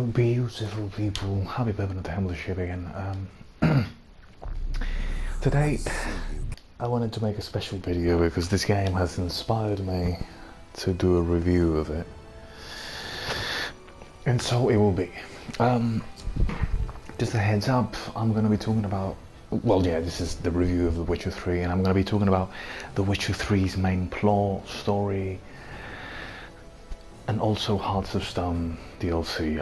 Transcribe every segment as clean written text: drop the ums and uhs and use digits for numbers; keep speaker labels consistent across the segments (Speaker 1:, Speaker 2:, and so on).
Speaker 1: Hello, beautiful people. Happy birthday to Hamlet ship again. Today, I wanted to make a special video because this game has inspired me to do a review of it. And so it will be. Just a heads up, I'm going to be talking about... Well, yeah, this is the review of The Witcher 3, and I'm going to be talking about The Witcher 3's main plot, story, and also Hearts of Stone DLC.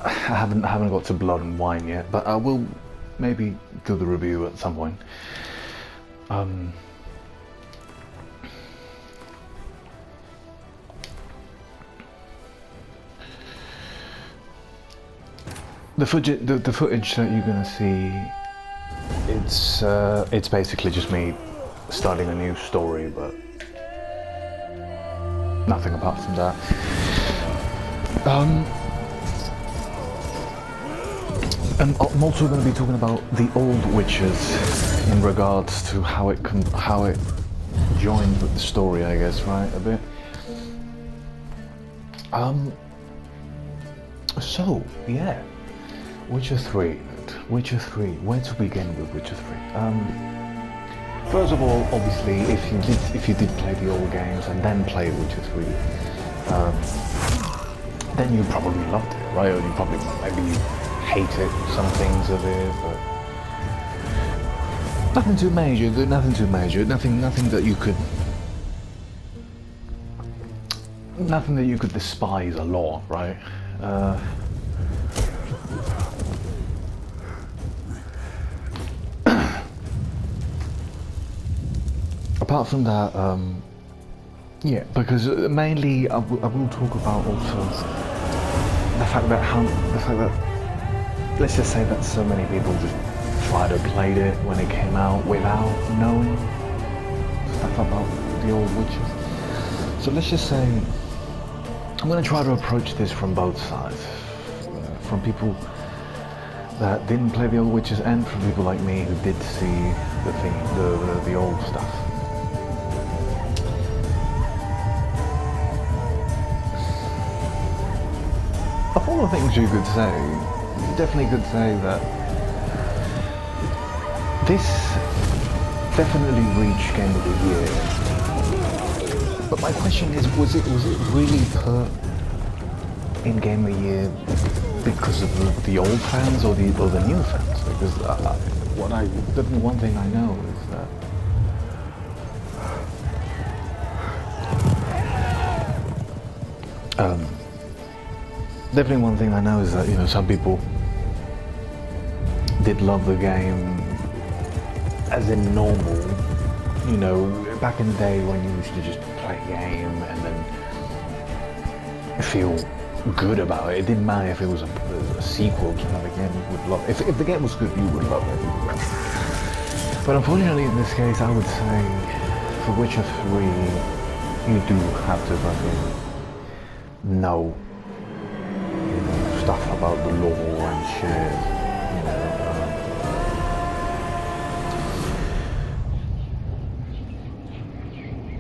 Speaker 1: I haven't got to Blood and Wine yet, but I will maybe do the review at some point. The footage that you're gonna see, it's basically just me starting a new story, but nothing apart from that. And I'm also going to be talking about the old Witches in regards to how it joined with the story, I guess, right? A bit. So yeah, Witcher 3. Witcher 3. Where to begin with Witcher 3? First of all, obviously, if you did play the old games and then play Witcher 3, then you probably loved it, right? Or you probably maybe hated some things of it, but nothing too major. Nothing that you could despise a lot, right? Apart from that, yeah, because mainly I will talk about also the fact that let's just say that so many people just tried to play it when it came out without knowing stuff about the old Witches. So let's just say I'm going to try to approach this from both sides, from people that didn't play the old Witches and from people like me who did see the old stuff. Of all the things you could say, you definitely could say that this definitely reached Game of the Year. But my question is, was it really put in Game of the Year because of the old fans or the new fans? Because definitely one thing I know is that definitely one thing I know is that, you know, some people did love the game as in normal, you know, back in the day when you used to just play a game and then feel good about it. It didn't matter if it was a sequel to another game, you would love it. If the game was good, you would love it. But unfortunately in this case, I would say for Witcher 3, you do have to fucking know stuff about the lore and shit, you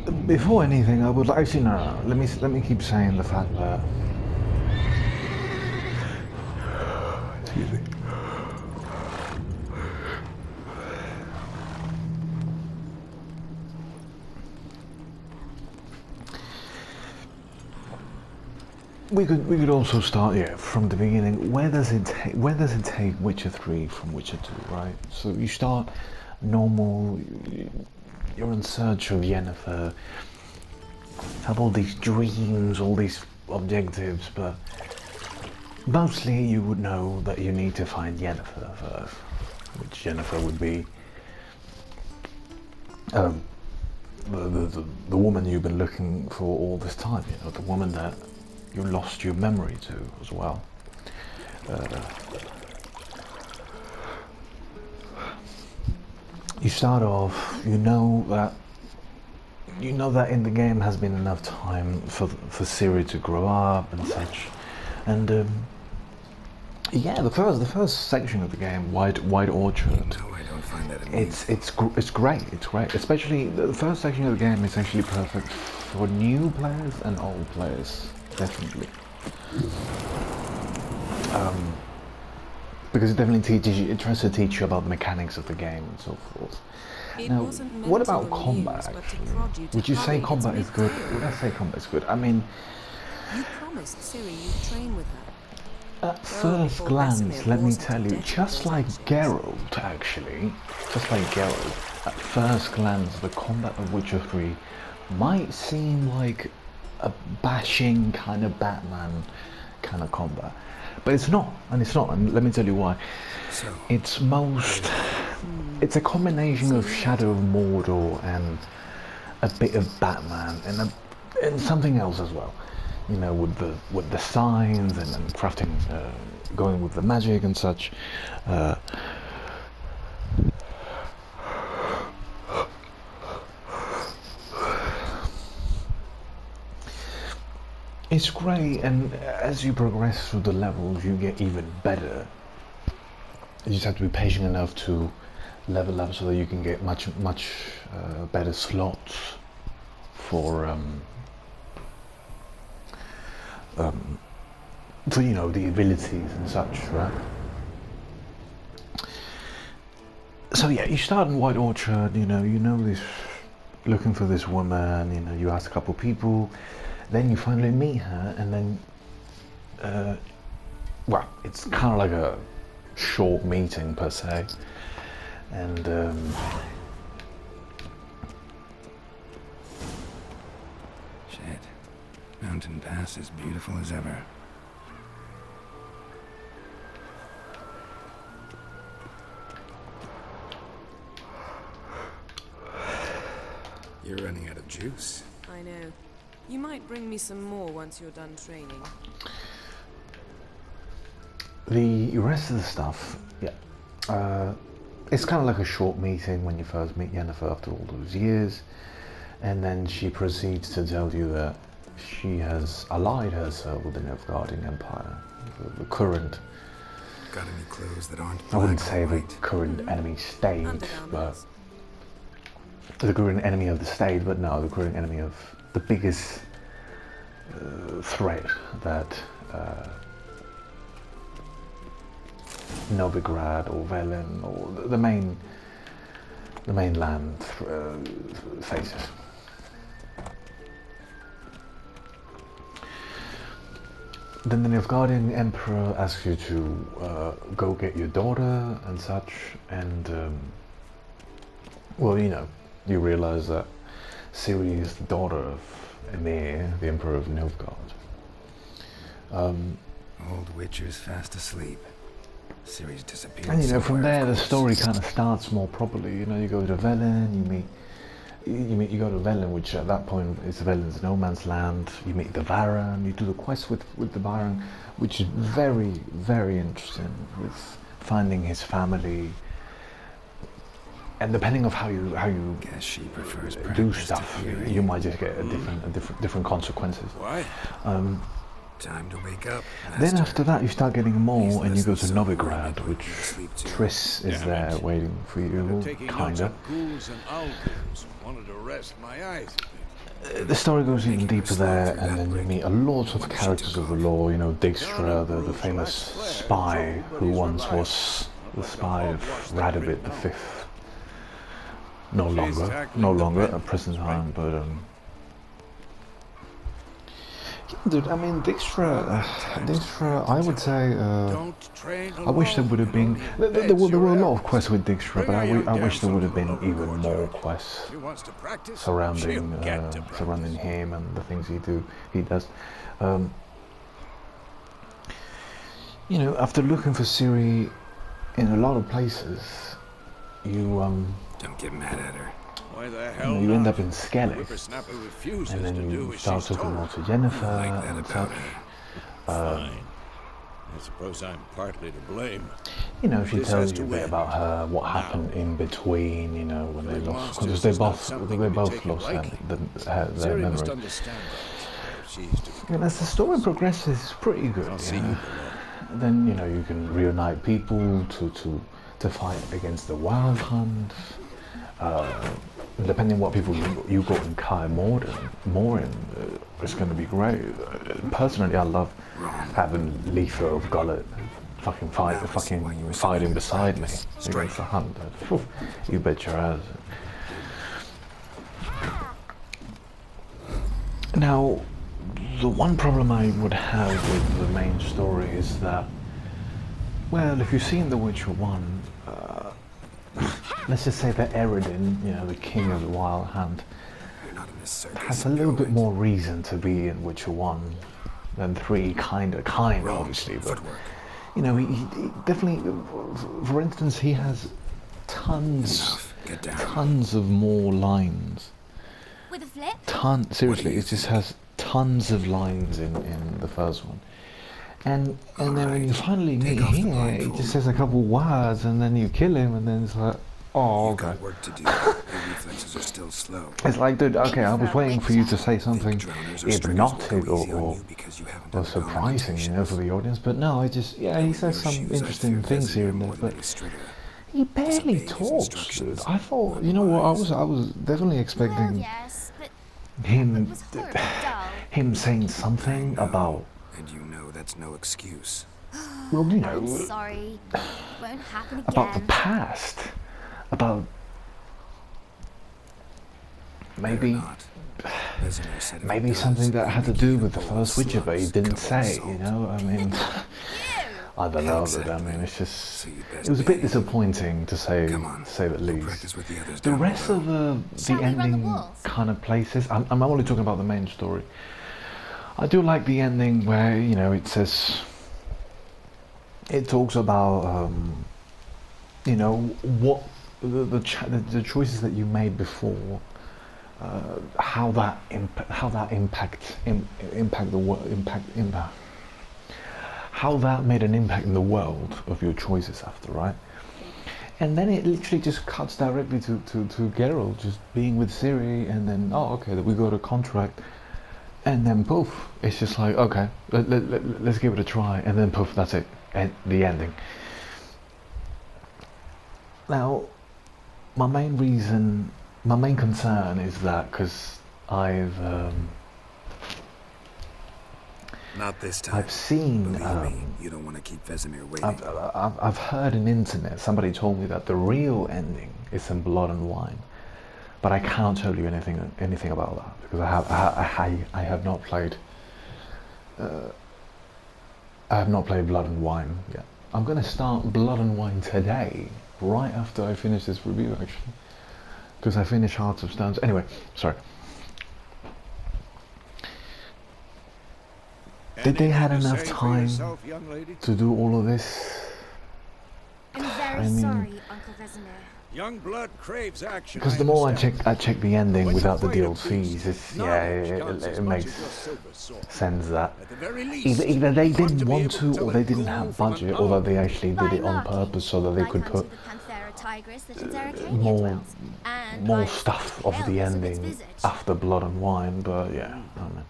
Speaker 1: know. Before anything, I would like to know. Let me keep saying the fact that. Excuse me. We could also start, yeah, from the beginning. Where does it take Witcher 3 from Witcher 2, right? So you start normal, you're in search of Yennefer, have all these dreams, all these objectives, but mostly you would know that you need to find Yennefer first, which Yennefer would be the woman you've been looking for all this time, you know, the woman that you lost your memory to as well. You start off, you know that in the game has been enough time for Ciri to grow up and such, and yeah, the first section of the game, White Orchard.
Speaker 2: No, I don't find that
Speaker 1: It's great. Especially the first section of the game is actually perfect for new players and old players. Definitely. Because it definitely teaches you, it tries to teach you about the mechanics of the game and so forth. Now, what about combat actually? Would you say combat is good? Would I say combat is good? I mean,
Speaker 2: you promised Ciri you'd train with her.
Speaker 1: At first glance, let me tell you, just like Geralt actually, at first glance the combat of Witcher 3 might seem like a bashing kind of Batman kind of combat. But it's not, and let me tell you why. It's a combination of Shadow of Mordor and a bit of Batman and something else as well. You know, with the signs and crafting, going with the magic and such. It's great, and as you progress through the levels, you get even better. You just have to be patient enough to level up so that you can get much better slots for you know, the abilities and such, right? So yeah, you start in White Orchard. You know this, looking for this woman. You know, you ask a couple people. Then you finally meet her, and then, well, it's kind of like a short meeting per se, and
Speaker 3: shit, Mountain Pass is beautiful as ever. You're running out of juice.
Speaker 2: I know. You might bring me some more once you're done training.
Speaker 1: the rest of the stuff, yeah, it's kind of like a short meeting when you first meet Yennefer after all those years, and then she proceeds to tell you that she has allied herself with the Nilfgaardian Empire, the current.
Speaker 3: Got any clues that aren't
Speaker 1: I wouldn't
Speaker 3: black
Speaker 1: say
Speaker 3: or
Speaker 1: the
Speaker 3: white?
Speaker 1: current enemy state, but the current enemy of the state, but no, the current enemy of the biggest threat that Novigrad or Velen or the mainland faces. Then the Nilfgaardian Emperor asks you to go get your daughter and such, and well, you know, you realize that Ciri is the daughter of Emir, the Emperor of Nilfgaard.
Speaker 3: Old Witcher's fast asleep. Ciri's disappeared.
Speaker 1: And you know, from
Speaker 3: somewhere,
Speaker 1: there
Speaker 3: of
Speaker 1: the
Speaker 3: course.
Speaker 1: story kind of starts more properly. You know, you go to Velen, you go to Velen, which at that point is Velen's no man's land. You meet the Varan, you do the quest with the Varan, which is very, very interesting, with finding his family. And depending on how you
Speaker 3: Guess she prefers
Speaker 1: do
Speaker 3: practice to
Speaker 1: stuff,
Speaker 3: theory.
Speaker 1: you might just get different consequences.
Speaker 3: What? Time to wake up.
Speaker 1: Then
Speaker 3: master.
Speaker 1: after that you start getting more, and you go to
Speaker 3: Useless and
Speaker 1: Novigrad,
Speaker 3: so
Speaker 1: which
Speaker 3: sleep too.
Speaker 1: Triss is there waiting for you,
Speaker 4: Taking
Speaker 1: kinda.
Speaker 4: notes on ghouls and owl ghouls. Wanted to rest my eyes a bit.
Speaker 1: The story goes even deeper there, and then you meet a lot of characters of the law. You know, Dijkstra, the famous spy who once was the spy of Radovid V. No longer at present time, but dude, I mean, Dijkstra, I would say,
Speaker 4: Don't train
Speaker 1: I wish there would have been, there were a lot of quests with Dijkstra, but I wish there would have been even more quests
Speaker 4: She wants to practice.
Speaker 1: surrounding
Speaker 4: She'll get to
Speaker 1: surrounding him and the things he does. You know, after looking for Ciri in a lot of places, you
Speaker 3: Don't get mad at her.
Speaker 4: Why the
Speaker 1: you
Speaker 4: hell
Speaker 1: know, you end
Speaker 4: not?
Speaker 1: up in Skellig,
Speaker 4: Whippersnapper refuses
Speaker 1: and then
Speaker 4: to do
Speaker 1: you
Speaker 4: as
Speaker 1: start
Speaker 4: she's
Speaker 1: talking more
Speaker 4: told.
Speaker 1: to Yennefer
Speaker 3: I like that
Speaker 1: and
Speaker 3: about
Speaker 1: such.
Speaker 3: her.
Speaker 4: Fine. I suppose I'm partly to blame.
Speaker 1: You know, she
Speaker 4: This
Speaker 1: tells
Speaker 4: has
Speaker 1: you
Speaker 4: to
Speaker 1: a bit
Speaker 4: win.
Speaker 1: about her, what happened in between. You know, when they
Speaker 4: Killing
Speaker 1: lost,
Speaker 4: monsters
Speaker 1: because they
Speaker 4: is not
Speaker 1: both
Speaker 4: something to be
Speaker 1: lost
Speaker 4: taken lightly.
Speaker 1: their
Speaker 4: Ciri must
Speaker 1: memory.
Speaker 4: understand that. If she's to
Speaker 1: And as the story progresses, it's pretty good.
Speaker 4: I'll see
Speaker 1: Yeah.
Speaker 4: you below.
Speaker 1: Then you know you can reunite people to fight against the Wild Hunt. depending what people you got in Kai more in, it's going to be great. Personally, I love having Letha of Gullet fucking fighting beside me against the hunt. You bet your ass. Now, the one problem I would have with the main story is that, well, if you've seen The Witcher 1, let's just say that Eredin, you know, the king of the Wild Hunt, has a little bit more reason to be in Witcher 1 than 3, kind of, obviously, but, you know, he definitely, for instance, he has tons of more lines.
Speaker 5: With a flip?
Speaker 1: Seriously, it just has tons of lines in the first one. And then when you finally meet here, he just says a couple words and then you kill him and then it's like, oh, okay.
Speaker 3: Work to do. Your reflexes are still slow.
Speaker 1: It's like, dude, okay, I was waiting for you to say something hypnotic or surprising, you know, for the audience, but no, I just, yeah, he says some interesting things here and there, but he barely talks, dude. I thought, you know what, I was definitely expecting him saying something about,
Speaker 3: and you know that's no excuse.
Speaker 1: well, you know,
Speaker 5: I'm sorry. Won't happen again.
Speaker 1: about the past, about maybe something that had to do with the first Witcher, but he didn't say, you know, I mean, I don't know, but I mean, it's just, it was a bit disappointing to say the least. The rest of the ending kind of places, I'm only talking about the main story. I do like the ending where, you know, it says, it talks about, you know, what the choices that you made before, how that impact how that made an impact in the world of your choices after, right? And then it literally just cuts directly to Geralt just being with Ciri, and then, oh, okay, that we got a contract, and then poof, it's just like, okay, let's give it a try, and then poof, that's it, and the ending. Now, my main concern is that, because I've
Speaker 3: not this time.
Speaker 1: I've seen,
Speaker 3: you don't want to keep Vesemir waiting.
Speaker 1: I've heard on internet, somebody told me that the real ending is in Blood and Wine, but I can't tell you anything about that because I have not played Blood and Wine yet. I'm gonna start Blood and Wine today, right after I finish this review, actually, because I finished Hearts of Stones. Anyway, sorry. Did they have enough time to do all of this?
Speaker 5: I'm very sorry, Uncle Vesemir.
Speaker 4: Young blood craves action.
Speaker 1: Because the more I check the ending without the DLCs, it makes sense that either they didn't want to, or they didn't have budget, or that they actually did it on purpose so that they could put more stuff of the ending after Blood and Wine. But yeah, I don't know.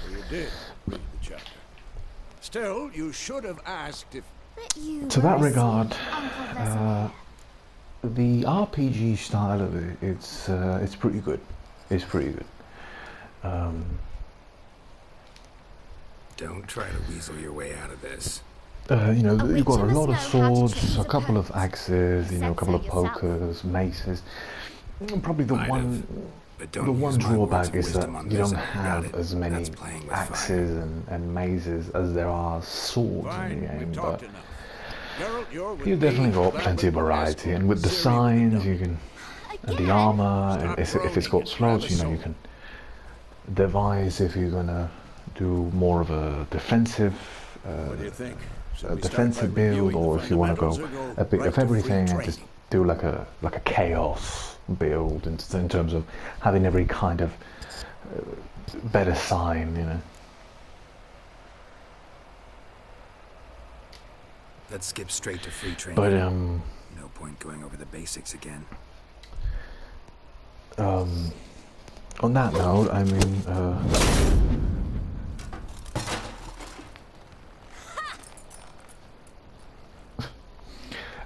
Speaker 4: So you did read the chapter. Still, you should have asked if.
Speaker 1: To that regard, the RPG style of it, it's pretty good. It's pretty good.
Speaker 3: Don't try to weasel your way out of this.
Speaker 1: You know, you've got a lot of swords, a couple of axes, you know, a couple of pokers, maces. Probably the one drawback is that you don't have as many axes and mazes as there are swords in the game, but you definitely got plenty of variety, and with the signs you can, and the armor, and if it's got slots, you know, you can devise if you're gonna do more of a defensive build, or if you want to go a bit of everything and just do like a chaos build in terms of having every kind of better sign, you know.
Speaker 3: Let's skip straight to free training.
Speaker 1: But
Speaker 3: no point going over the basics again.
Speaker 1: On that note, I mean,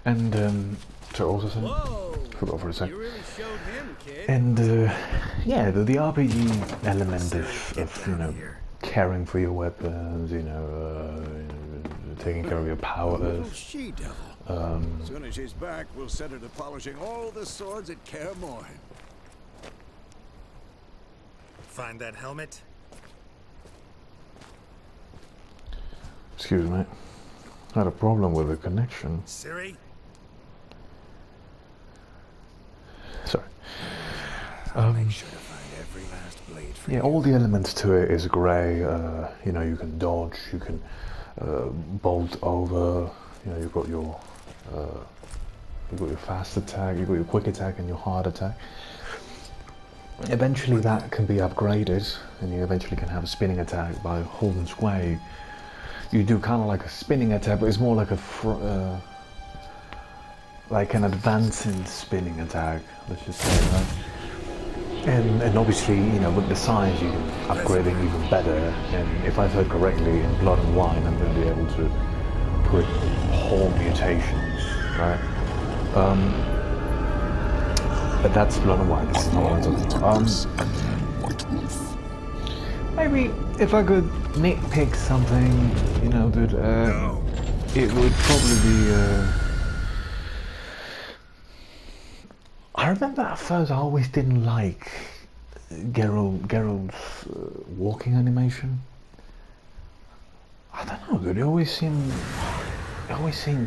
Speaker 1: and to also say, forgot for a sec.
Speaker 4: You really showed him, kid.
Speaker 1: And yeah, the RPG element of you know, caring for your weapons, you know, taking care of your powers.
Speaker 4: She-devil. As soon as she's back, we'll set her to polishing all the swords at Kaer Morhen.
Speaker 6: Find that helmet?
Speaker 1: Excuse me. I had a problem with the connection.
Speaker 6: Siri?
Speaker 1: Sorry.
Speaker 3: Make sure to find every last blade for
Speaker 1: Yeah,
Speaker 3: you.
Speaker 1: all the elements to it is grey. You know, you can dodge, you can bolt over. You know, you've got your fast attack, you've got your quick attack, and your hard attack. Eventually, that can be upgraded, and you eventually can have a spinning attack by holding square. You do kind of like a spinning attack, but it's more like a like an advancing spinning attack. Let's just say that. And obviously, you know, with the size, you can upgrade it even better. And if I've heard correctly, in Blood and Wine, I'm going to be able to put whole mutations, right? But that's Blood and Wine. This is not what I'm talking about. Maybe if I could nitpick something, you know, dude, it would probably be. I remember at first I always didn't like Geralt's walking animation. I don't know, dude. It always seemed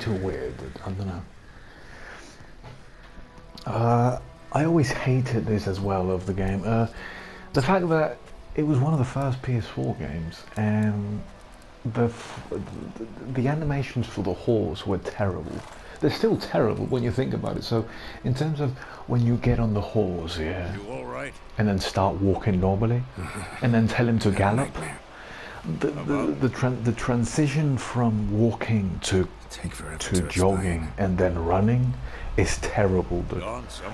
Speaker 1: too weird. Dude. I don't know. I always hated this as well of the game. The fact that it was one of the first PS4 games, and the animations for the HoS were terrible. They're still terrible when you think about it. So, in terms of when you get on the HoS, yeah,
Speaker 4: You all right?
Speaker 1: and then start walking normally, and then tell him to gallop, the transition from walking to jogging and then running is terrible, dude.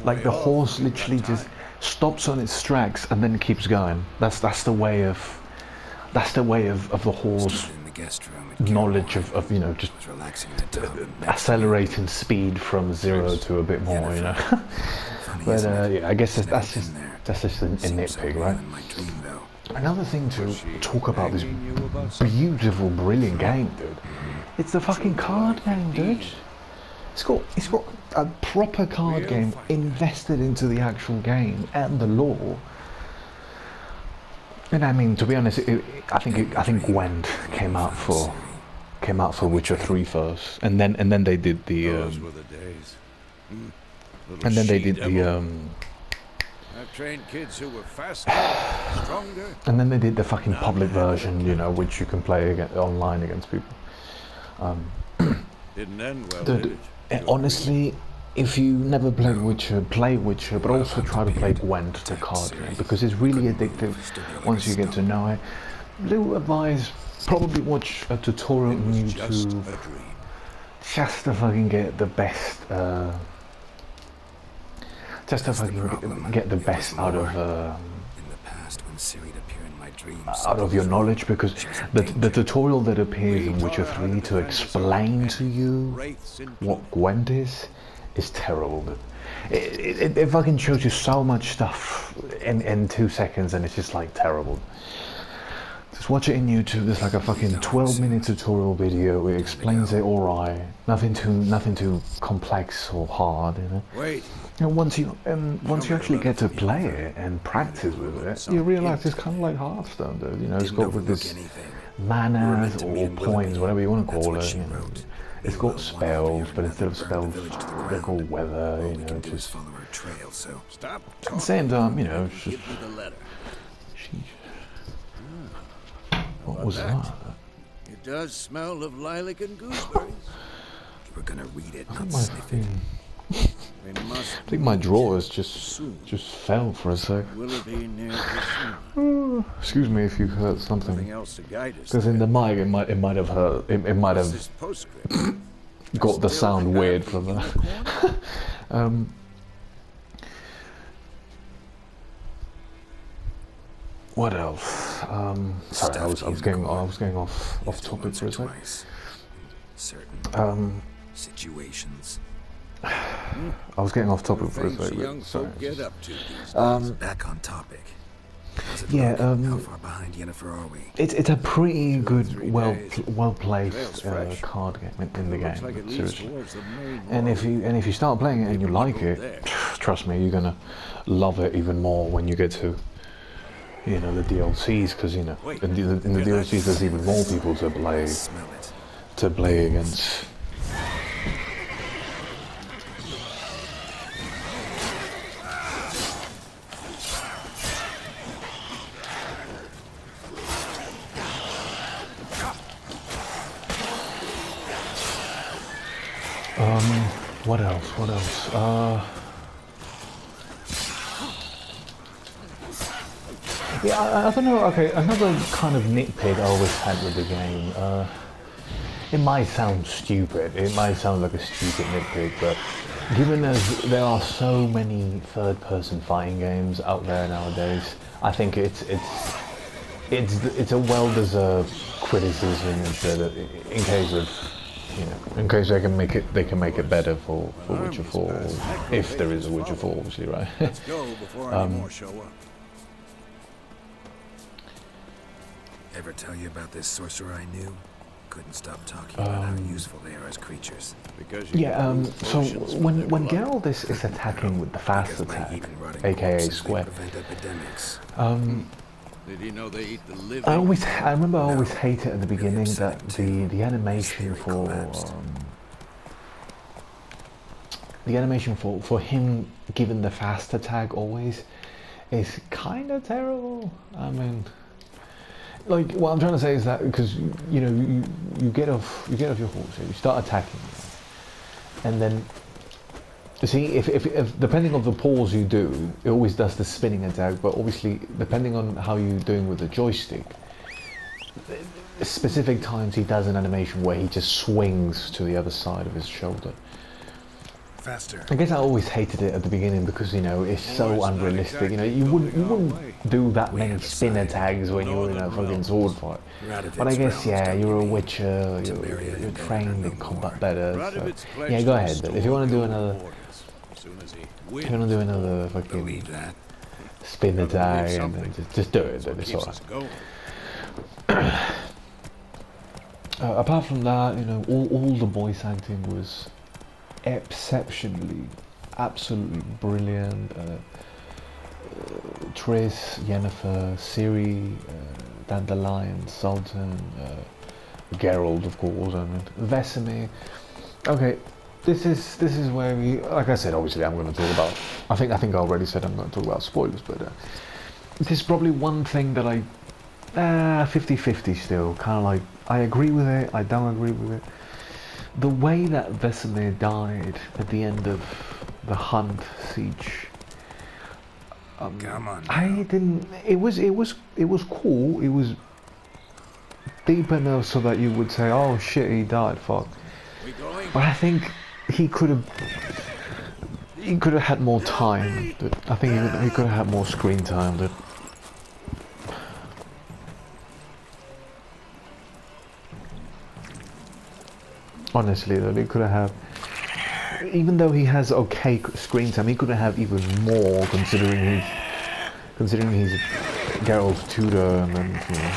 Speaker 1: Like the HoS literally just stops on its tracks and then keeps going. That's the way of the HoS knowledge of you know, just accelerating speed from 0 to a bit more, you know. But yeah, I guess that's just a nitpick, right? Another thing to talk about this beautiful, brilliant game, dude. It's a fucking card game, dude. It's got a proper card game invested into the actual game and the lore. And I mean, to be honest, I think Gwent came out for Witcher 3 first, and then they did the
Speaker 4: Those were the days.
Speaker 1: and then they did the
Speaker 4: I've trained kids who were faster, stronger.
Speaker 1: and then they did the fucking public version, you know, which you can play online against people.
Speaker 4: Didn't end well,
Speaker 1: Dude,
Speaker 4: did it?
Speaker 1: honestly, if you never played Witcher, play Witcher, but also try to play Gwent, the card game, because it's really addictive once you get to know it. Little advice, probably watch a tutorial on YouTube, just to fucking get the best, just to fucking get the best out of your knowledge, because the tutorial that appears in Witcher 3 to explain to you what Gwent is terrible. It fucking shows you so much stuff in 2 seconds, and it's just like terrible. Just watch it in YouTube. There's like a fucking 12-minute tutorial video. It explains it all right. Nothing too complex or hard, you know.
Speaker 4: Wait.
Speaker 1: And once you actually get to play it and practice with it, you realise it's kind of like Hearthstone, dude. You know, it's got with this manas or points, whatever you want to call it. You know. It's got spells, but instead of spells, they're called weather. You know, just
Speaker 4: Stop.
Speaker 1: at the same time, you know, it's just.
Speaker 4: Give me the letter.
Speaker 1: What was that?
Speaker 4: It does smell of lilac and gooseberries.
Speaker 3: We're gonna read it,
Speaker 1: I
Speaker 3: not
Speaker 1: think my
Speaker 3: sniff it.
Speaker 1: fucking.
Speaker 4: We must.
Speaker 1: I think my drawers just fell for a sec.
Speaker 4: Will it be near the
Speaker 1: Excuse me if you heard
Speaker 4: Nothing
Speaker 1: something.
Speaker 4: else to guide us.
Speaker 1: Because in the mic, it might have hurt. It might
Speaker 4: What's
Speaker 1: have
Speaker 4: this postscript?
Speaker 1: got the
Speaker 4: Still
Speaker 1: sound
Speaker 4: have
Speaker 1: weird
Speaker 4: you
Speaker 1: from
Speaker 4: in
Speaker 1: that.
Speaker 4: the corner?
Speaker 1: What else? Sorry, I was going off topic for a sec.
Speaker 3: Certain situations.
Speaker 1: I was getting off topic
Speaker 4: What
Speaker 1: for a
Speaker 4: things
Speaker 1: second.
Speaker 4: young
Speaker 1: Sorry.
Speaker 4: folk get up to these days.
Speaker 6: Back on topic. How's it
Speaker 1: Yeah,
Speaker 6: look? How far behind Yennefer are we?
Speaker 1: It's a pretty good,
Speaker 4: 3
Speaker 1: well
Speaker 4: days.
Speaker 1: placed
Speaker 4: Trail's fresh.
Speaker 1: card game in the
Speaker 4: It looks
Speaker 1: game.
Speaker 4: like it leads
Speaker 1: Seriously.
Speaker 4: towards the main
Speaker 1: And if you start playing it and you like it, trust me, you're gonna love it even more when you get to, you know, the DLCs, because you know in the DLCs there's even more people to
Speaker 6: Smell it.
Speaker 1: play against. What else? What else? Yeah, I don't know. Okay, another kind of nitpick I always had with the game. It might sound stupid. It might sound like a stupid nitpick, but given as there are so many third-person fighting games out there nowadays, I think it's a well-deserved criticism in case of. You know, in case they can make it better for Witcher 4, if there is a Witcher 4, obviously, right?
Speaker 4: Let's go before any more show up.
Speaker 6: Ever tell you about this sorcerer I knew? Couldn't stop talking about how useful they are as creatures.
Speaker 4: Because you
Speaker 1: Yeah.
Speaker 4: can
Speaker 1: So
Speaker 4: potions from
Speaker 1: when
Speaker 4: their blood.
Speaker 1: Geralt is attacking with the fast
Speaker 6: Because my
Speaker 1: attack,
Speaker 6: heathen rotting
Speaker 1: aka
Speaker 6: corpses may
Speaker 1: square,
Speaker 6: prevent epidemics.
Speaker 4: Did you know they eat the living?
Speaker 1: I remember I always hated at the beginning that the animation for him giving the fast attack always is kind of terrible. I mean, like what I'm trying to say is that because you know you get off your horse, you start attacking, and then. See, if depending on the pause you do, it always does the spinning attack, but obviously, depending on how you're doing with the joystick, specific times he does an animation where he just swings to the other side of his shoulder.
Speaker 6: Faster.
Speaker 1: I guess I always hated it at the beginning because, you know, it's so unrealistic. You know, you wouldn't do that many spin attacks when you're in a fucking sword fight. But I guess, yeah, you're a Witcher, you're trained in combat better, so... Yeah, go ahead, but if you want to do another... If you want to do another fucking spin attack, and then just do it, then it's alright. Apart from that, you know, all the voice acting was exceptionally, absolutely brilliant. Triss, Yennefer, Ciri, Dandelion, Sultan, Geralt, of course, I mean, Vesemir. Okay, this is where we, like I said, obviously I'm going to talk about. I think I already said I'm going to talk about spoilers, but this is probably one thing that I 50-50 still, kind of like I agree with it, I don't agree with it. The way that Vesemir died at the end of the Hunt siege.
Speaker 6: Come on.
Speaker 1: I didn't. It was cool. It was deep enough so that you would say, "Oh shit, he died." Fuck. But I think he could have had more time. I think he could have had more screen time. That. Honestly, that he could have. Even though he has okay screen time, he could have even more considering he's Geralt's tutor and then, you know.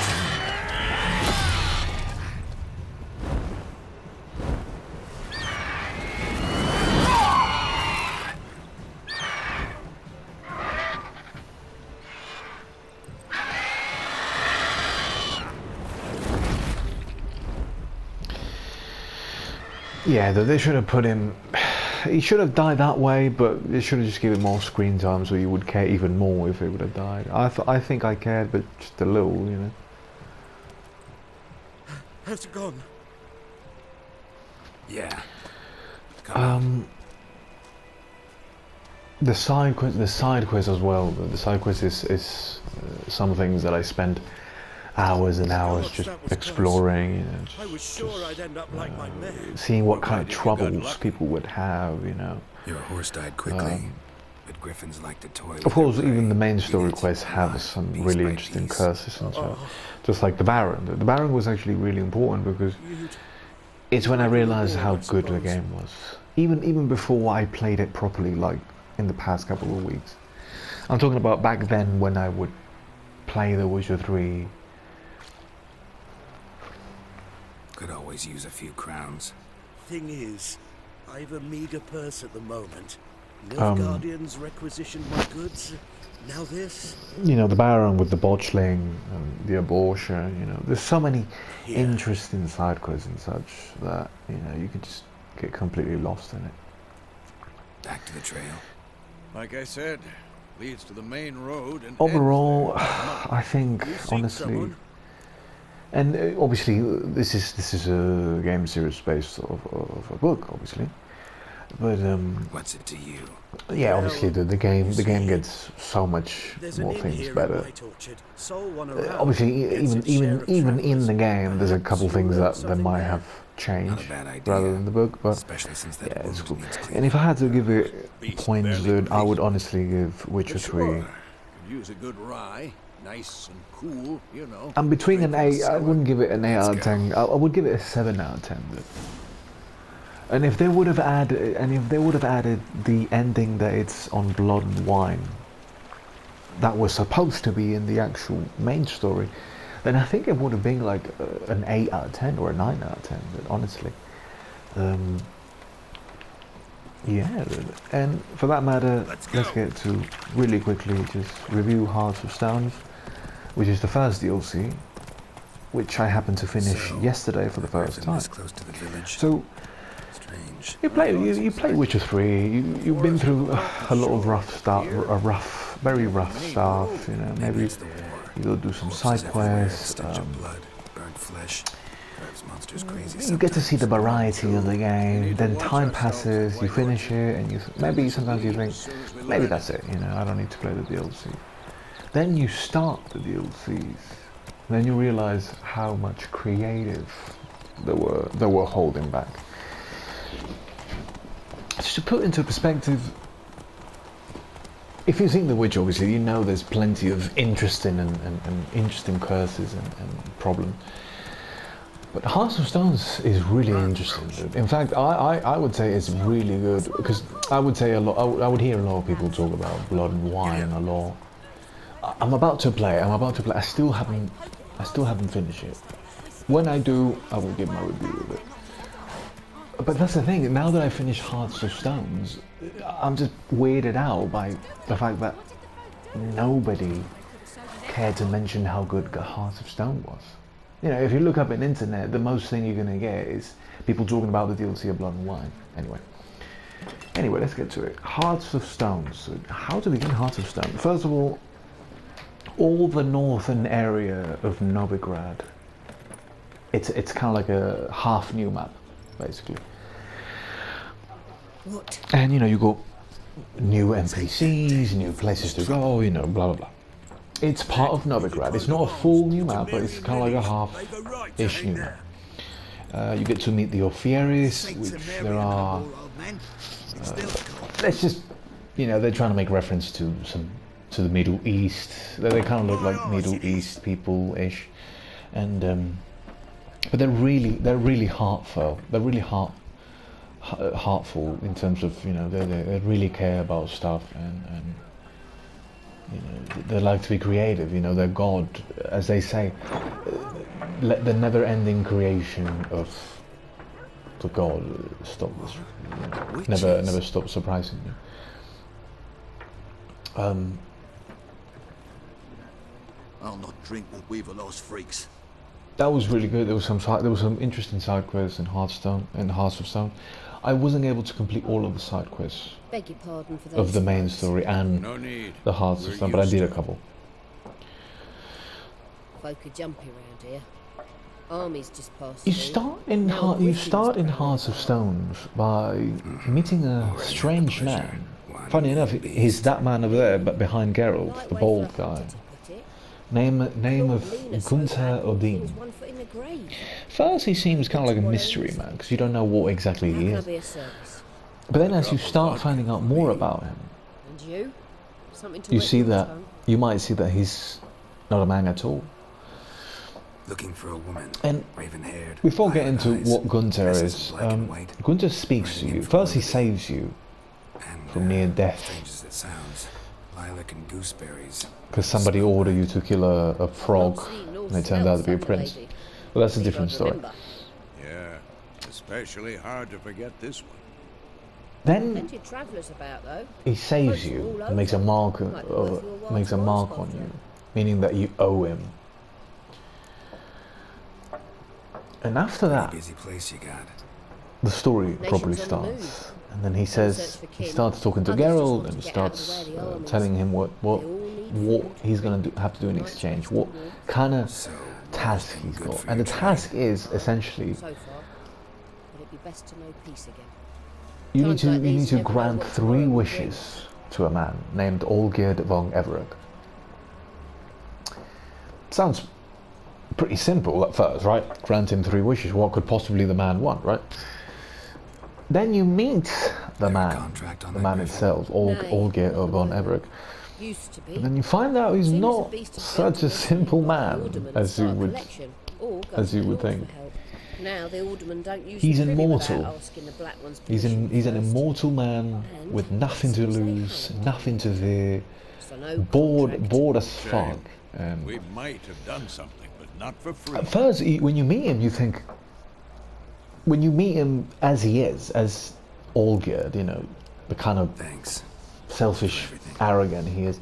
Speaker 1: Yeah, they should have put him. He should have died that way, but they should have just given more screen time so you would care even more if he would have died. I think I cared, but just a little, you know.
Speaker 6: Has it gone? Yeah.
Speaker 1: The side quest as well. The side quest is some things that I spent hours and hours just exploring, you know,
Speaker 6: I was sure I'd end up like my man.
Speaker 1: seeing what kind of troubles people would have, you know.
Speaker 6: Your horse died quickly, but griffins like to toy.
Speaker 1: Of course, even the main story quests have some really interesting curses and stuff. Just like the Baron. The Baron was actually really important because it's when I realized how good the game was. even before I played it properly, like in the past couple of weeks. I'm talking about back then when I would play The Witcher 3.
Speaker 6: Could always use a few crowns.
Speaker 7: Thing is, I've a meager purse at the moment. Nilfgaardians requisitioned my goods. Now this.
Speaker 1: You know, the Baron with the botchling and the abortion, you know, there's so many interesting side quests and such that, you know, you could just get completely lost in it.
Speaker 6: Back to the trail.
Speaker 4: Like I said, leads to the main road and
Speaker 1: overall, I think, honestly, and obviously this is a game series based of a book, obviously, but
Speaker 6: what's it to you?
Speaker 1: yeah, obviously the game gets so much more things better. Obviously, even in the game, there's a couple things that they might have changed rather than the book, but
Speaker 6: especially since that
Speaker 1: yeah, it's cool. And if I had to give it points, dude, I would honestly give Witcher 3.
Speaker 4: Use a good rye, nice and cool, you know.
Speaker 1: I'm between an 8. I wouldn't give it an 8 out of 10. I would give it a 7 out of 10. Dude. And if they would have added the ending that it's on Blood and Wine, that was supposed to be in the actual main story, then I think it would have been like an 8 out of 10 or a 9 out of 10, honestly. Yeah, and for that matter, let's get to really quickly just review Hearts of Stones, which is the first DLC, which I happened to finish yesterday for the first time. So, you play Witcher 3. You've been through a lot of very rough stuff. You know, maybe you go do some side quests. You get to see the variety of the game. Then time passes. You finish it, and maybe sometimes you think, maybe that's it. You know, I don't need to play the DLC. Then you start the DLCs. Then you realize how much creative they were holding back. Just to put into perspective, if you've seen The Witch, obviously, you know there's plenty of interesting and interesting curses and problems. But Hearts of Stones is really interesting, dude. In fact, I would say it's really good, because I would hear a lot of people talk about Blood and Wine a lot. I'm about to play. I still haven't finished it. When I do, I will give my review of it. But that's the thing, now that I finished Hearts of Stones, I'm just weirded out by the fact that nobody cared to mention how good Hearts of Stone was. You know, if you look up on the internet, the most thing you're going to get is people talking about the DLC of Blood and Wine. Anyway, let's get to it. Hearts of Stone. So how to begin Hearts of Stone? First of all the northern area of Novigrad, it's kind of like a half new map, basically.
Speaker 5: What?
Speaker 1: And you know, you got new NPCs, new places to go, you know, blah blah blah. It's part of Novigrad. It's not a full new map, but it's kind of like a half-ish new map. You get to meet the Orfieres, which there are. Let's just, you know, they're trying to make reference to the Middle East. They kind of look like Middle East people-ish, and but they're really heartfelt. They're really heartful in terms of, you know, they really care about stuff, and you know, they like to be creative. You know, they're God, as they say, let the never-ending creation of the God stop this. You know, never stop surprising you.
Speaker 7: I'll not drink with Weaverlaw's freaks.
Speaker 1: That was really good. There was some interesting side quests in Hearts of Stone. I wasn't able to complete all of the side quests
Speaker 5: Beg your pardon for those
Speaker 1: of the main
Speaker 5: folks.
Speaker 1: story and the Hearts of Stone, but I did a couple.
Speaker 5: Folk are jumpy around here. Armies just passed
Speaker 1: You
Speaker 5: through.
Speaker 1: start in Hearts of Stones by meeting a strange man. Funny enough, he's that man over there, but behind Geralt, the bald guy. Name of Gunther Odin. First, he seems kind of like a mystery man, because you don't know what exactly he is. But then, as you start finding out more about him,
Speaker 5: And you? Something to
Speaker 1: you
Speaker 5: wet
Speaker 1: see
Speaker 5: your
Speaker 1: that
Speaker 5: tongue?
Speaker 1: you might see that he's not a man at all.
Speaker 6: Looking for a woman,
Speaker 1: And
Speaker 6: raven-haired.
Speaker 1: before getting to
Speaker 6: eyes,
Speaker 1: what Gunter
Speaker 6: dresses
Speaker 1: is,
Speaker 6: in black and white,
Speaker 1: Gunter speaks to
Speaker 6: running
Speaker 1: you.
Speaker 6: in from
Speaker 1: First, he
Speaker 6: Lily.
Speaker 1: saves you
Speaker 6: And,
Speaker 1: from near death
Speaker 6: strange as it sounds, lilac and gooseberries.
Speaker 1: because somebody ordered you to kill a frog, and it turned out to be a prince. Well, that's a different story.
Speaker 4: Yeah, especially hard to forget this one.
Speaker 1: Then
Speaker 8: Plenty of travellers about, though.
Speaker 1: he saves you and makes a mark on you, meaning that you owe him. And after that,
Speaker 6: Busy place you got.
Speaker 1: the story properly
Speaker 8: Nations on the
Speaker 1: starts. And then he says, he starts talking to Geralt and starts telling him what he's going to have to do in exchange, what kind of
Speaker 6: So,
Speaker 1: task he's
Speaker 6: good
Speaker 1: got.
Speaker 6: for
Speaker 1: And the
Speaker 6: your
Speaker 1: task is essentially,
Speaker 8: So far, but it'd be best to know peace again.
Speaker 1: you need
Speaker 8: Times
Speaker 1: to
Speaker 8: like these never know
Speaker 1: grant
Speaker 8: what
Speaker 1: 3
Speaker 8: tomorrow will
Speaker 1: wishes to a man named Olgierd von Everett. Sounds pretty simple at first, right? Grant him 3 wishes. What could possibly the man want, right? Then you meet the man itself, Olgierd von Everett.
Speaker 8: Used to be.
Speaker 1: And then you find out he's
Speaker 8: Seems a
Speaker 1: not
Speaker 8: beast of
Speaker 1: such a
Speaker 8: gentleness
Speaker 1: simple
Speaker 8: and
Speaker 1: man
Speaker 8: aldermen
Speaker 1: as you
Speaker 8: start a
Speaker 1: would
Speaker 8: collection, or go
Speaker 1: as
Speaker 8: to
Speaker 1: you
Speaker 8: the
Speaker 1: would
Speaker 8: Lord
Speaker 1: think.
Speaker 8: for help. Now the aldermen don't use
Speaker 1: He's
Speaker 8: the privy
Speaker 1: immortal.
Speaker 8: without asking the black one's
Speaker 1: He's
Speaker 8: permission
Speaker 1: an
Speaker 8: first.
Speaker 1: immortal man
Speaker 8: And
Speaker 1: with nothing to
Speaker 8: seems they
Speaker 1: lose,
Speaker 8: hang.
Speaker 1: nothing to fear,
Speaker 8: So no
Speaker 1: bored
Speaker 8: contract.
Speaker 1: as fuck.
Speaker 4: Shame. We might have done something, but not for free.
Speaker 1: At first, when you meet him, you think, when you meet him as he is, as Olgierd, you know, the kind of
Speaker 6: Thanks.
Speaker 1: selfish, arrogant he is,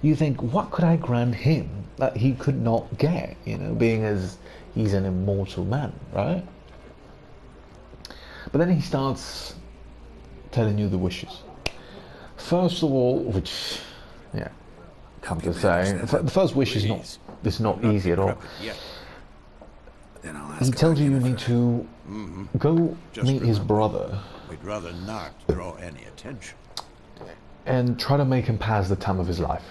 Speaker 1: you think, what could I grant him that he could not get, you know, being as he's an immortal man, right? But then he starts telling you the wishes. First of all, which, yeah, come to say, the first wish is not easy at all.
Speaker 6: Then I'll ask
Speaker 1: He
Speaker 6: if
Speaker 1: tells
Speaker 6: I
Speaker 1: you
Speaker 6: can
Speaker 1: need
Speaker 6: for-
Speaker 1: to go
Speaker 4: Just
Speaker 1: meet his
Speaker 4: remember.
Speaker 1: brother
Speaker 4: We'd rather not draw any attention.
Speaker 1: and try to make him pass the time of his life.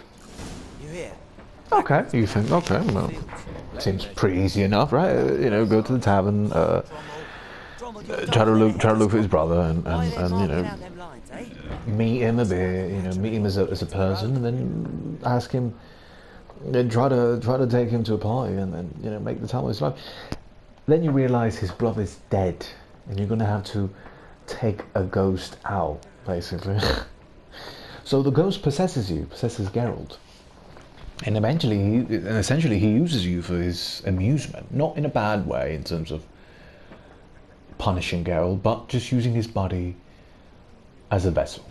Speaker 9: You hear?
Speaker 1: Okay, you think, okay, well, seems pretty easy enough, right? You know, go to the tavern, try to look for his brother, and you know, meet him a bit, you know, meet him as a person, and then ask him, then try to take him to a party, and then, you know, make the time of his life. Then you realise his brother's dead, and you're gonna have to take a ghost out, basically. So the ghost possesses Geralt. And essentially he uses you for his amusement, not in a bad way in terms of punishing Geralt, but just using his body as a vessel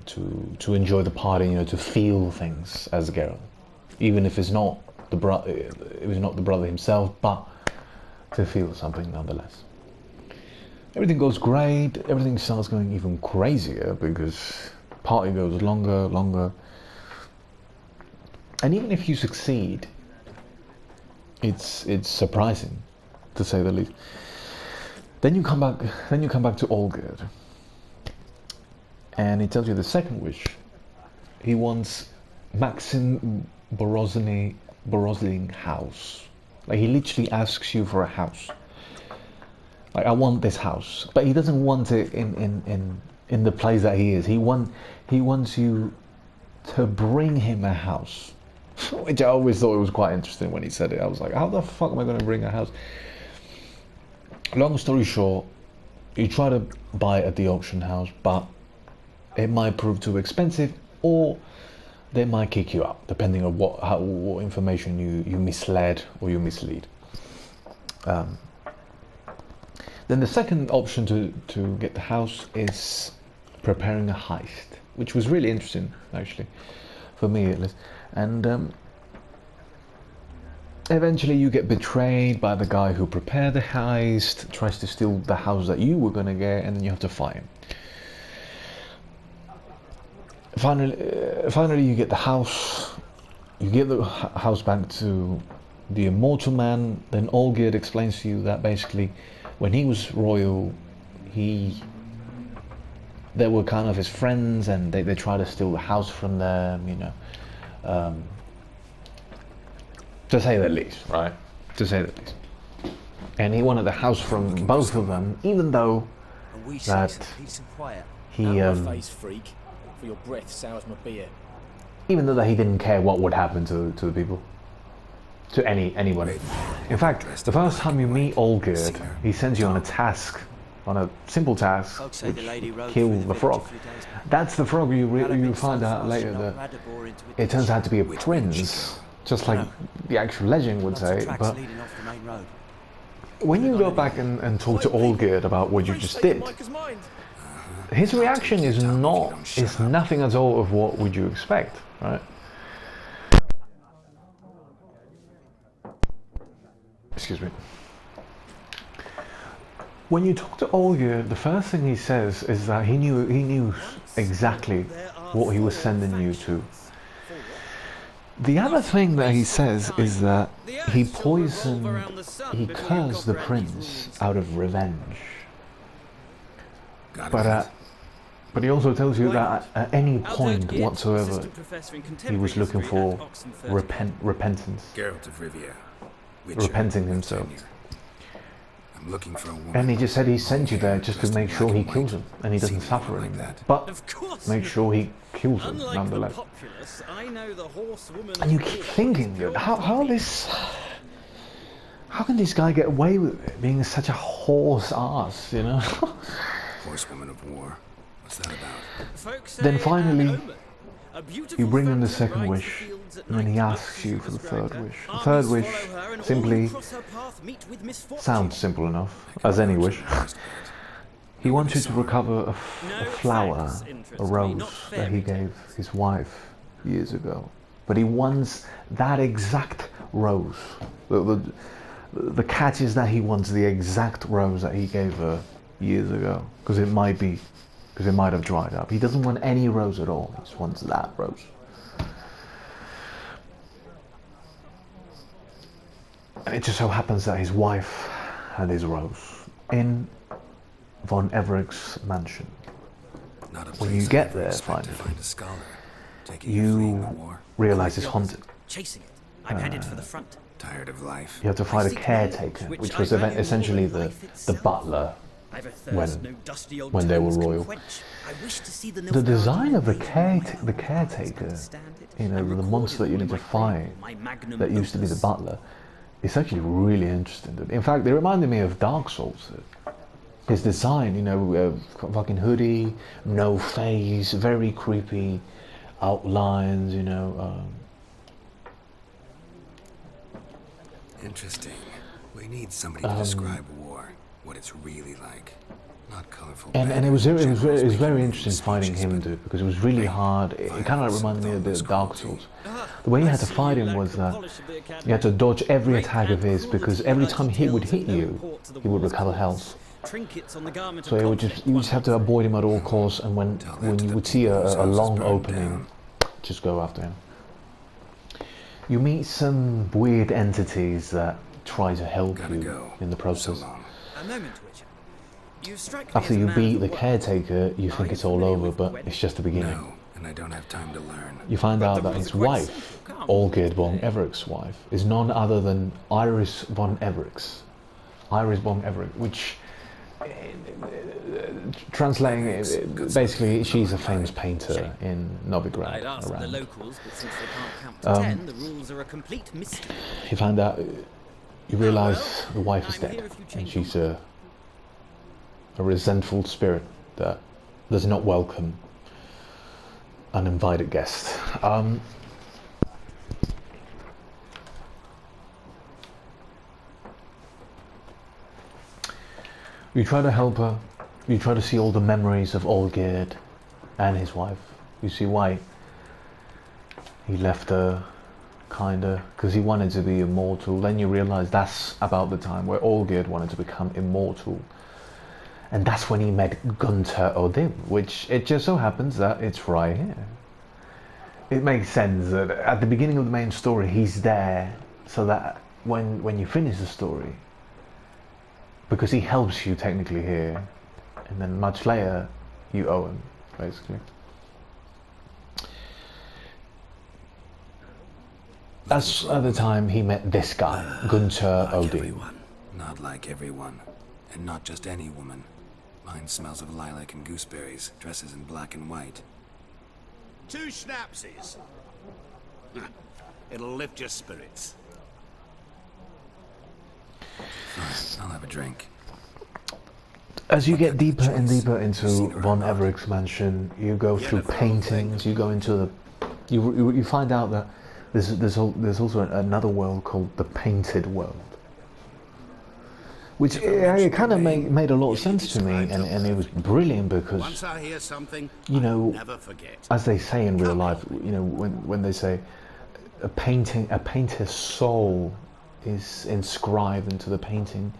Speaker 1: to enjoy the party, you know, to feel things as Geralt, even if it's not the brother himself, but to feel something nonetheless. Everything goes great. Everything starts going even crazier because party goes longer. And even if you succeed, it's surprising, to say the least. Then you come back to Olgierd, and he tells you the second wish. He wants Maxim Borozling house. Like, he literally asks you for a house. Like, I want this house, but he doesn't want it in the place that he is. He wants you to bring him a house. Which I always thought it was quite interesting when he said it. I was like, how the fuck am I going to bring a house? Long story short, you try to buy it at the auction house, but it might prove too expensive, or they might kick you out, depending on what information you misled or you mislead. Then the second option to get the house is preparing a heist, which was really interesting, actually, for me at least. And eventually you get betrayed by the guy who prepared the heist, tries to steal the house that you were going to get, and then you have to fight him. Finally you get the house. You give the house back to the immortal man. Then Olgierd explains to you that basically when he was royal, they were kind of his friends, and they tried to steal the house from them, you know. To say the least, right? To say the least. And he wanted the house from both of them, even though
Speaker 9: And we
Speaker 1: that
Speaker 9: say some peace and quiet.
Speaker 1: he,
Speaker 10: Out my face, freak. For your breath sours my beer.
Speaker 1: even though that he didn't care what would happen to the people. to anybody. In fact, the first time you meet Olgerd, he sends you on a task, on a simple task, which kill the frog. That's the frog you find out later that it turns out to be a prince, just like the actual legend would say. But when you go back and talk to Olgerd about what you just did, his reaction is nothing at all of what would you expect, right? Excuse me. When you talk to Olgerd, the first thing he says is that he knew exactly what he was sending you to. The other thing that he says is that he cursed the prince out of revenge. But he also tells you that at any point whatsoever, he was looking for repentance.
Speaker 6: Geralt of Rivia.
Speaker 1: Repenting himself.
Speaker 6: I'm looking for a woman.
Speaker 1: And he just said he sent you there just to make sure he kills him and he doesn't suffer anymore. But make sure he kills him nonetheless. And you keep thinking, how can this guy get away with it, being such a horse ass, you know?
Speaker 6: Horsewoman of war. What's that about?
Speaker 1: Then finally, you bring him the second wish, and then he asks you for the third wish. The third wish simply sounds simple enough, as any wish. He wants you to recover a flower, a rose, that he gave his wife years ago. But he wants that exact rose. The catch is that he wants the exact rose that he gave her years ago, because it might have dried up. He doesn't want any rose at all. He just wants that rose. And it just so happens that his wife had his rose in von Everett's mansion. When you get there, finally, you realize it's haunted.
Speaker 9: Chasing it. I'm headed for the front.
Speaker 6: Tired of life.
Speaker 1: You have to fight a caretaker, which was essentially the butler when they were royal. The design of the caretaker, you know, the monster that you need to fight, that used to be the butler, is actually really interesting. In fact, they reminded me of Dark Souls. His design, you know, fucking hoodie, no face, very creepy outlines, you know.
Speaker 6: Interesting. We need somebody to describe war, what it's really like. Not colorful.
Speaker 1: And it was very interesting fighting him, dude, because it was really hard. It kind of reminded me of the Dark Souls. The way you had to fight him was that you had to dodge every attack of his, because every time he would hit you, he would recover health. So you just have to avoid him at all costs, and when you would see a long opening, just go after him. You meet some weird entities that try to help you in the process. After you beat the caretaker, you think it's all over, but it's just the beginning.
Speaker 6: No, and I don't have time to learn.
Speaker 1: You find out that his wife, Olgerd von Everett's wife, is none other than Iris von Everett. Iris von Everett, which, translating it, basically she's a famous painter in Novigrad around. You find out, you realise the wife is dead, and she's a resentful spirit that does not welcome uninvited guests. You try to help her. You try to see all the memories of Olgerd and his wife. You see why he left her, kinda, because he wanted to be immortal. Then you realize that's about the time where Olgerd wanted to become immortal. And that's when he met Gunther Odin, which it just so happens that it's right here. It makes sense that at the beginning of the main story, he's there so that when you finish the story, because he helps you technically here, and then much later, you owe him, basically. That's at the time he met this guy, Gunther Odin.
Speaker 6: Everyone. Not like everyone. And not just any woman. Mine smells of lilac and gooseberries, dresses in black and white.
Speaker 4: 2 schnapsies. It'll lift your spirits.
Speaker 6: Fine, I'll have a drink.
Speaker 1: As you get deeper and deeper into Von Everett's mansion, you go through paintings. You go into the, you find out that there's also another world called the Painted World, which it kind of made a lot of sense to me, and it was brilliant because, you know, as they say in real life, you know, when they say a painter's soul is inscribed into the painting.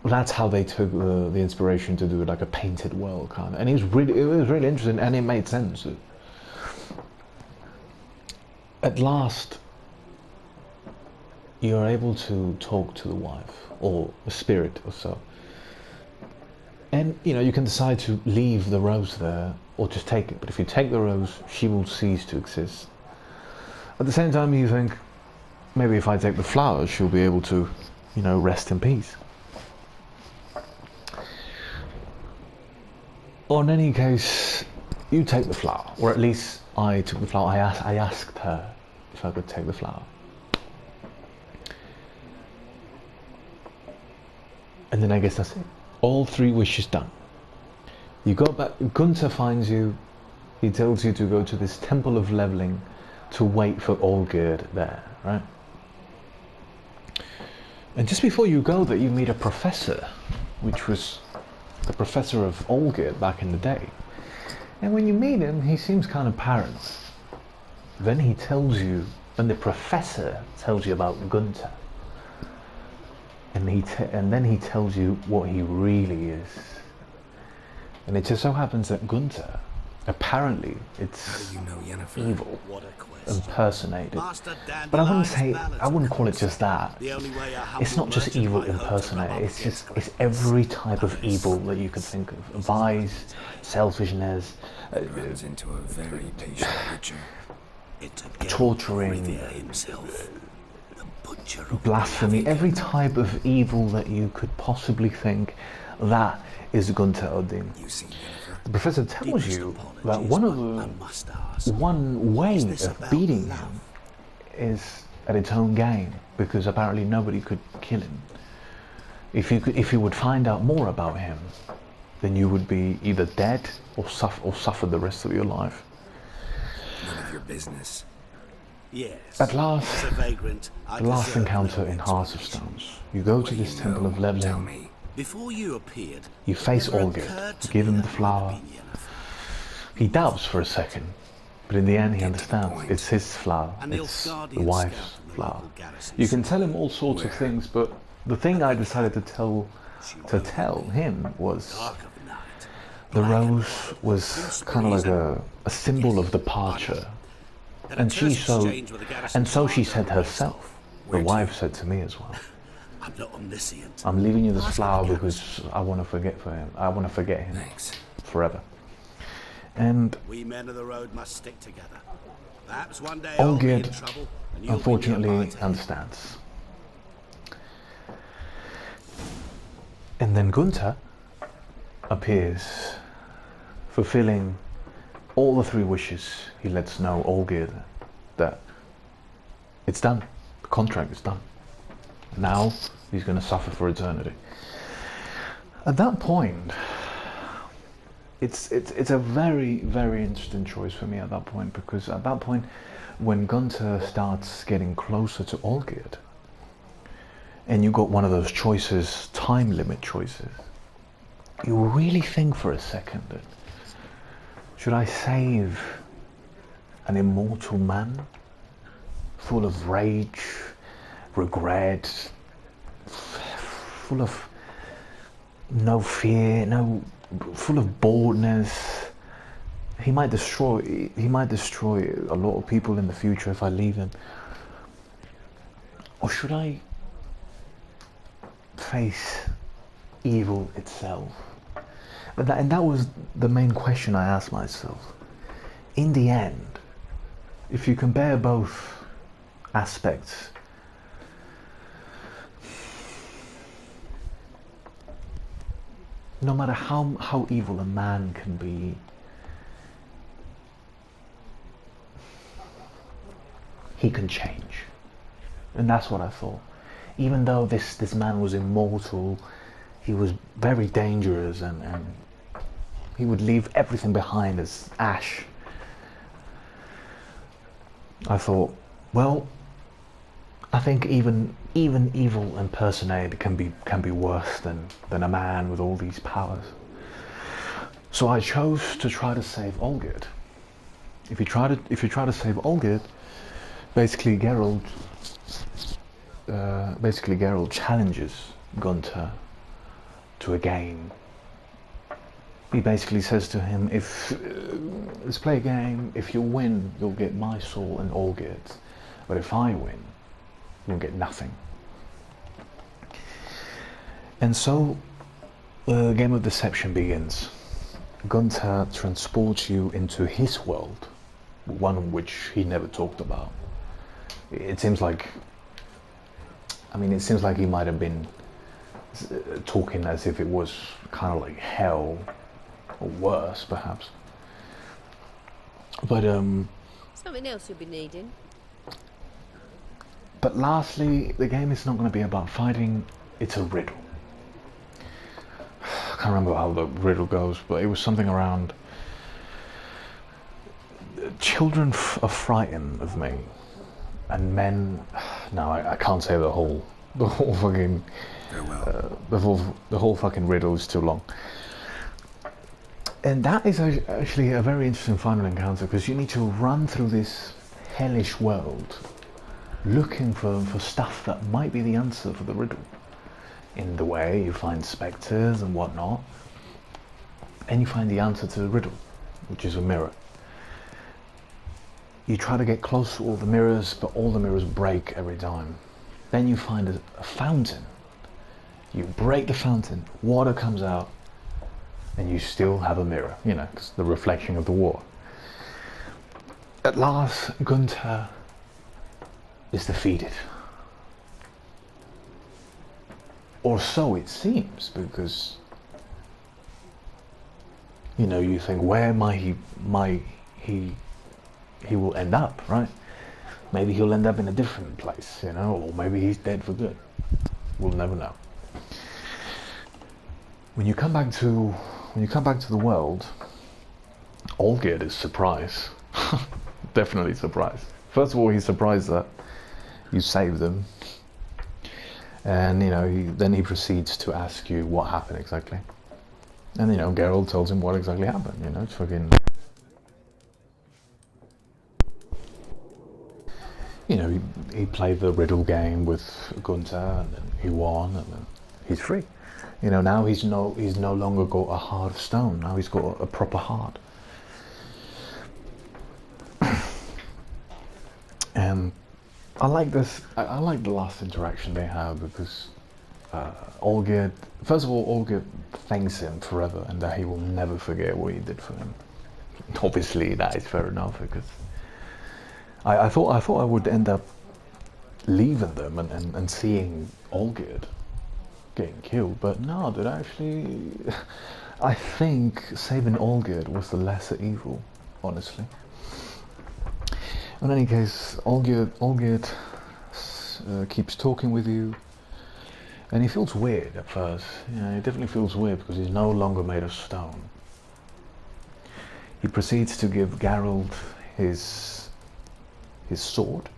Speaker 1: That's how they took the inspiration to do it, like a painted world kind of, and it was really interesting, and it made sense. At last, you're able to talk to the wife or a spirit or so, and you know you can decide to leave the rose there or just take it. But if you take the rose, she will cease to exist. At the same time, you think maybe if I take the flowers, she'll be able to, you know, rest in peace. Or in any case, you take the flower, or at least I took the flower. I asked her if I could take the flower. And then I guess that's it. All 3 wishes done. You go back, Gunther finds you, he tells you to go to this temple of leveling to wait for Olgerd there, right? And just before you go there, you meet a professor, which was the professor of Olgerd back in the day. And when you meet him, he seems kind of paranoid. Then he tells you, and the professor tells you about Gunther. And then he tells you what he really is. And it just so happens that Gunther, apparently, it's evil, impersonated. But I wouldn't call it just that. It's not just evil impersonated, it's every type of evil that you could think of. Vice, selfishness,
Speaker 6: Runs into a very patient butcher.
Speaker 1: torturing, blasphemy, every type of evil that you could possibly think, that is Gunther Odin. The professor tells you that one way of beating him is at its own game, because apparently nobody could kill him. If you would find out more about him, then you would be either dead or suffer the rest of your life.
Speaker 6: None of your business.
Speaker 7: Yes.
Speaker 1: At last,
Speaker 7: As a vagrant,
Speaker 1: the last encounter in Hearts of Stones. You go to this temple of leveling.
Speaker 7: Before you appeared,
Speaker 1: You face Olgerd, give him the flower. He doubts for a second, but in the end he understands. It's his flower, it's the wife's flower. You can tell him all sorts of things, but the thing I decided to tell him was the rose was kind of like a symbol of departure. And so she said herself. The wife said to me as well.
Speaker 7: I'm not omniscient.
Speaker 1: I'm leaving you this flower because I want to forget him. I want to forget him forever. And
Speaker 7: we men of the road must stick together. Perhaps one day
Speaker 1: Olgerd, unfortunately, understands. And then Gunther appears, fulfilling all the 3 wishes. He lets know Olgerd that it's done. The contract is done. Now he's going to suffer for eternity. At that point, it's a very, very interesting choice for me at that point, because at that point, when Gunther starts getting closer to Olgerd, and you got one of those choices, time limit choices, you really think for a second that, should I save an immortal man full of rage, regret, full of no fear, full of boredness? He might destroy a lot of people in the future if I leave him. Or should I face evil itself? And that was the main question I asked myself. In the end, if you compare both aspects, no matter how evil a man can be, he can change. And that's what I thought. Even though this man was immortal, he was very dangerous, and he would leave everything behind as ash. I thought, well, I think even evil impersonated can be worse than a man with all these powers. So I chose to try to save Olgierd. If you try to save Olgierd, basically Geralt challenges Gunther to a game. He basically says to him, let's play a game. If you win, you'll get my soul and Olgierd's. But if I win, you'll get nothing. And so the game of deception begins. Gunther transports you into his world, one which he never talked about. It seems like he might have been talking as if it was kind of like hell, or worse perhaps. But
Speaker 8: something else you'll be needing.
Speaker 1: But lastly, the game is not going to be about fighting, it's a riddle. I can't remember how the riddle goes, but it was something around children are frightened of me, and men. No, I can't say the whole fucking the whole fucking riddle is too long. And that is actually a very interesting final encounter, because you need to run through this hellish world looking for stuff that might be the answer for the riddle. In the way, you find spectres and whatnot, and you find the answer to the riddle, which is a mirror. You try to get close to all the mirrors, but all the mirrors break every time. Then you find a fountain. You break the fountain, water comes out, and you still have a mirror, you know, because the reflection of the water. At last, Gunther is defeated. Or so it seems, because, you know, you think, where might he will end up, right? Maybe he'll end up in a different place, you know, or maybe he's dead for good. We'll never know. When you come back to the world, Olgierd is surprised. Definitely surprised. First of all, he's surprised that you saved him. And, you know, then he proceeds to ask you what happened exactly. And, you know, Geralt tells him what exactly happened, you know, it's fucking... You know, he played the riddle game with Gunther, and then he won, and then he's free. You know, now he's no longer got a heart of stone, now he's got a proper heart. And I like this. I like the last interaction they have, because Olgierd. First of all, Olgierd thanks him forever, and that he will never forget what he did for him. Obviously, that is fair enough, because I thought I would end up leaving them and seeing Olgierd getting killed, but no, dude. Actually, I think saving Olgierd was the lesser evil, honestly. In any case, Olgierd keeps talking with you, and he feels weird at first. You know, he definitely feels weird because he's no longer made of stone. He proceeds to give Geralt his sword,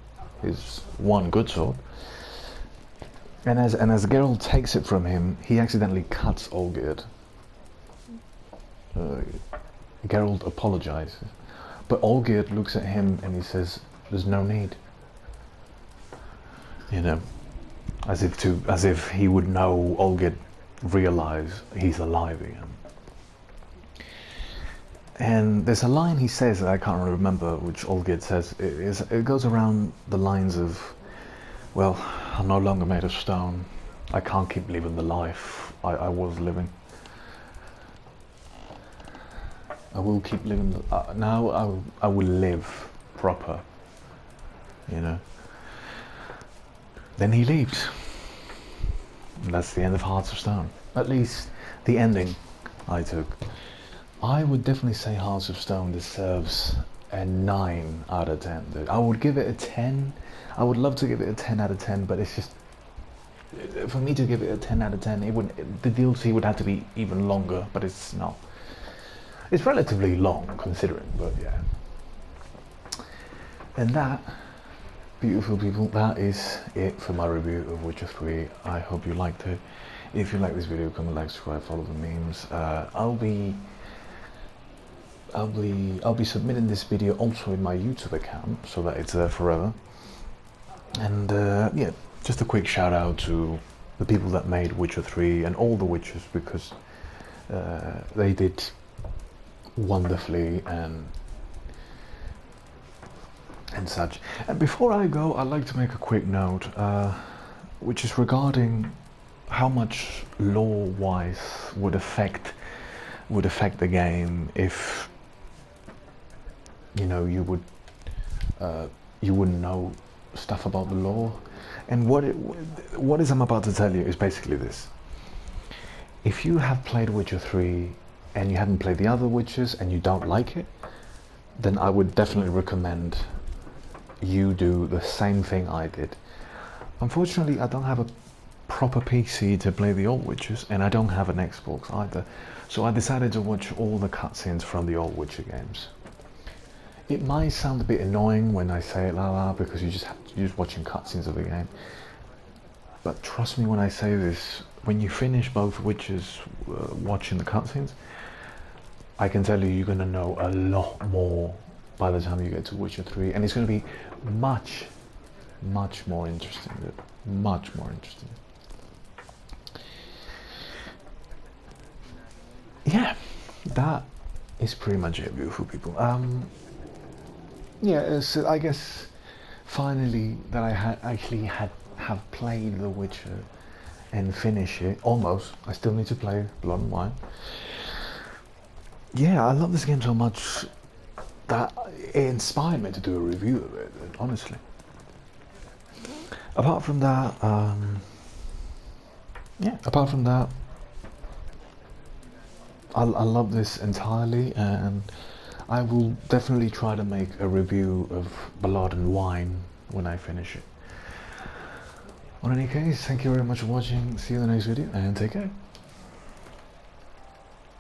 Speaker 1: his one good sword, and as Geralt takes it from him, he accidentally cuts Olgierd. Geralt apologizes. But Olgierd looks at him and he says, "There's no need." You know, as if he would know Olgierd realize he's alive again. And there's a line he says that I can't remember, which Olgierd says. It goes around the lines of, "Well, I'm no longer made of stone. I can't keep living the life I was living. I will keep living. Now I will live proper." You know. Then he leaves. And that's the end of Hearts of Stone. At least the ending I took. I would definitely say Hearts of Stone deserves a 9 out of 10, dude. I would give it a 10. I would love to give it a 10 out of 10, but it's just, for me to give it a 10 out of 10, it would, the DLC would have to be even longer, but it's not. It's relatively long considering, but yeah. And that, beautiful people, that is it for my review of Witcher 3. I hope you liked it. If you like this video, comment, like, subscribe, follow the memes. I'll be submitting this video also in my YouTube account so that it's there forever. And yeah, just a quick shout out to the people that made Witcher 3 and all the Witchers, because they did wonderfully and such. And before I go, I'd like to make a quick note, which is regarding how much lore-wise would affect the game if, you know, you wouldn't know stuff about the lore. And what I'm about to tell you is basically this: if you have played Witcher 3 and you haven't played the other Witchers and you don't like it, then I would definitely recommend you do the same thing I did. Unfortunately, I don't have a proper PC to play the old Witchers, and I don't have an Xbox either, so I decided to watch all the cutscenes from the old Witcher games. It might sound a bit annoying when I say it because you're just watching cutscenes of the game, but trust me when I say this, when you finish both Witchers watching the cutscenes, I can tell you you're going to know a lot more by the time you get to Witcher 3, and it's going to be much more interesting, dude. Much more interesting. Yeah, that is pretty much it, beautiful people. Yeah, so I guess finally that I have played The Witcher and finished it, almost. I still need to play Blood and Wine. Yeah, I love this game so much that it inspired me to do a review of it, honestly. Apart from that, I love this entirely, and I will definitely try to make a review of Blood and Wine when I finish it. In any case, thank you very much for watching, see you in the next video, and take care.